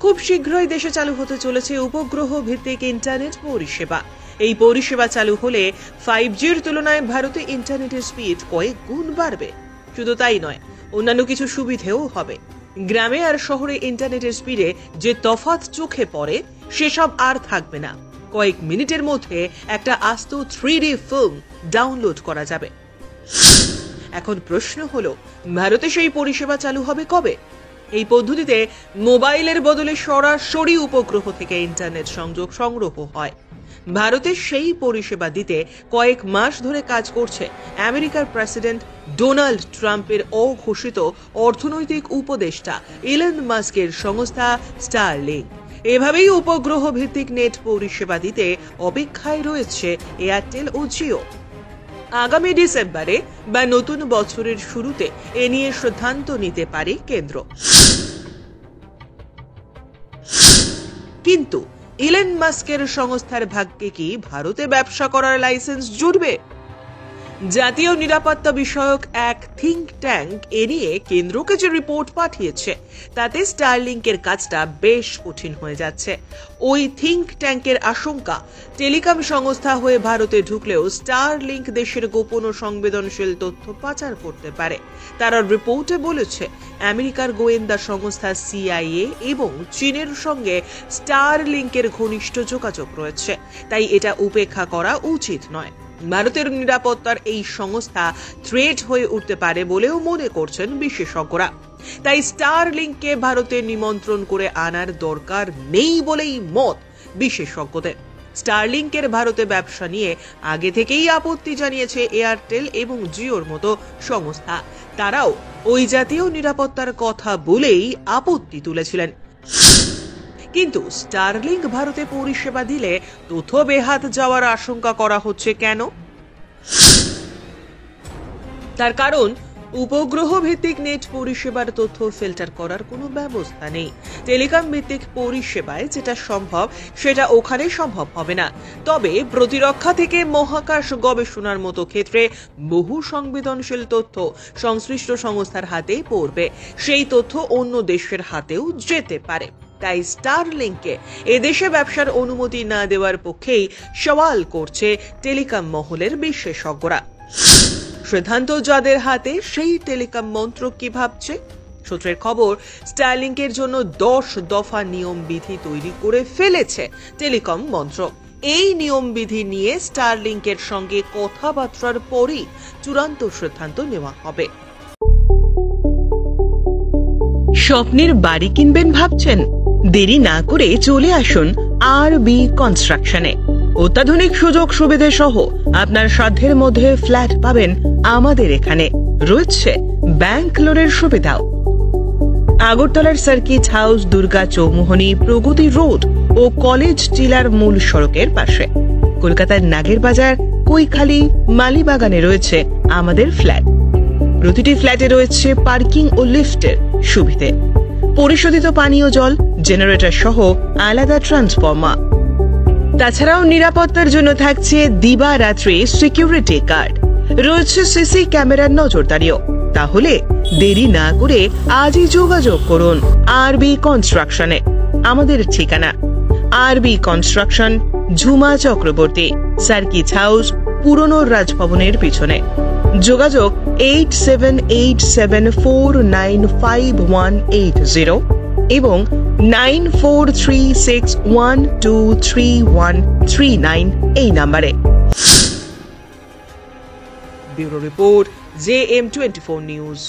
খুব শীঘ্রই দেশে চালু হতে চলেছে উপগ্রহ ভিত্তিক ইন্টারনেট পরিষেবা। এই পরিষেবা চালু হলে 5G'র তুলনায় ভারতে ইন্টারনেটের স্পিড কয়েক গুণ বাড়বে। শুধু তাই নয়, অন্যান্য কিছু সুবিধেও হবে। গ্রামে আর শহরে ইন্টারনেটের স্পিডে যে তফাৎ চোখে পড়ে সেসব আর থাকবে না। কয়েক মিনিটের মধ্যে একটা আস্ত 3D ফিল্ম ডাউনলোড করা যাবে। এখন প্রশ্ন হলো, ভারতে সেই পরিষেবা চালু হবে কবে? এই পদ্ধতিতে মোবাইলের বদলে সরাসরি উপগ্রহ থেকে ইন্টারনেট সংযোগ সংগ্রহ হয়। ভারতে সেই পরিষেবা দিতে কয়েক মাস ধরে কাজ করছে আমেরিকার প্রেসিডেন্ট ডোনাল্ড ট্রাম্পের অঘোষিত অর্থনৈতিক উপদেষ্টা ইলন মাস্কের সংস্থা স্টারলিংক। এভাবেই উপগ্রহ ভিত্তিক নেট পরিষেবা দিতে অপেক্ষায় রয়েছে এয়ারটেল ও জিও। আগামী ডিসেম্বরে বা নতুন বছরের শুরুতে এ নিয়ে সিদ্ধান্ত নিতে পারে কেন্দ্র। কিন্তু ইলন মাস্কের সংস্থার ভাগ্যে কি ভারতে ব্যবসা করার লাইসেন্স জুটবে? জাতীয় নিরাপত্তা বিষয়ক এক থিঙ্ক ট্যাঙ্ক এ নিয়ে কেন্দ্রকে যে রিপোর্ট পাঠিয়েছে তাতে স্টারলিংকের কাজটা বেশ কঠিন হয়ে যাচ্ছে। ওই থিঙ্ক ট্যাঙ্কের আশঙ্কা, টেলিকম সংস্থা হয়ে ভারতে ঢুকলেও স্টারলিংক দেশের গোপন ও সংবেদনশীল তথ্য পাচার করতে পারে। তারা রিপোর্টে বলেছে, আমেরিকার গোয়েন্দা সংস্থা CIA এবং চীনের সঙ্গে স্টারলিংকের ঘনিষ্ঠ যোগাযোগ রয়েছে, তাই এটা উপেক্ষা করা উচিত নয়। ভারতের নিরাপত্তার এই সংস্থা থ্রেট হয়ে উঠতে পারে বলেও মনে করছেন বিশেষজ্ঞরা। তাই স্টারলিংককে ভারতে নিমন্ত্রণ করে আনার দরকার নেই বলেই মত বিশেষজ্ঞদের। স্টারলিংকের ভারতে ব্যবসা নিয়ে আগে থেকেই আপত্তি জানিয়েছে এয়ারটেল এবং জিওর মতো সংস্থা। তারাও ওই জাতীয় নিরাপত্তার কথা বলেই আপত্তি তুলেছিলেন। কিন্তু স্টারলিংক ভারতে পরিষেবা দিলে তথ্য বেহাত যাওয়ার আশঙ্কা করা হচ্ছে কেন? তার কারণ, উপগ্রহ ভিত্তিক নেট পরিষেবার তথ্য ফিল্টার করার কোনো ব্যবস্থা নেই। টেলিকম ভিত্তিক পরিষেবায় যেটা সম্ভব সেটা ওখানে সম্ভব হবে না। তবে প্রতিরক্ষা থেকে মহাকাশ গবেষণার মতো ক্ষেত্রে বহু সংবেদনশীল তথ্য সংশ্লিষ্ট সংস্থার হাতেই পড়বে। সেই তথ্য অন্য দেশের হাতেও যেতে পারে। তাই স্টারলিংককে এদেশে ব্যবসার অনুমতি না দেওয়ার পক্ষেই সওয়াল করছে টেলিকম মহলের বিশেষজ্ঞরা। সিদ্ধান্ত যাদের হাতে, সেই টেলিকম মন্ত্রক কি ভাবছে? সূত্রের খবর, স্টারলিংকের জন্য 10 দফা নিয়মবিধি তৈরি করে ফেলেছে টেলিকম মন্ত্রক। এই নিয়মবিধি নিয়ে স্টারলিংকের সঙ্গে কথাবার্তার পরই চূড়ান্ত সিদ্ধান্ত নেওয়া হবে। স্বপ্নের বাড়ি কিনবেন ভাবছেন? দেরি না করে চলে আসুন RB কনস্ট্রাকশনে। অত্যাধুনিক সুযোগ সুবিধা সহ আপনার সাধ্যের মধ্যে ফ্ল্যাট পাবেন আমাদের এখানে। রয়েছে ব্যাংক লোনের সুবিধাও। আগরতলার সার্কিট হাউস, দুর্গা চৌমুহনী, প্রগতি রোড ও কলেজ টিলার মূল সড়কের পাশে। কলকাতার নাগের বাজার, কৈখালি, মালিবাগানে রয়েছে আমাদের ফ্ল্যাট। প্রতিটি ফ্ল্যাটে রয়েছে পার্কিং ও লিফটের সুবিধে, পরিশোধিত পানীয় জল, জেনারেটর সহ আলাদা ট্রান্সফরমার। তাছাড়াও নিরাপত্তার জন্য থাকছে দিবারাত্রি সিকিউরিটি গার্ড, রয়েছে সিসি ক্যামেরার নজরদারিও। তাহলে দেরি না করে আজই যোগাযোগ করুন RB কনস্ট্রাকশনে। আমাদের ঠিকানা RB construction, Jhuma Chakraborty, circuit house, পুরনো রাজভবনের পিছনে। যোগাযোগ 8787495180 এবং 9436123139 এই নম্বরে। Bureau report JM24 news.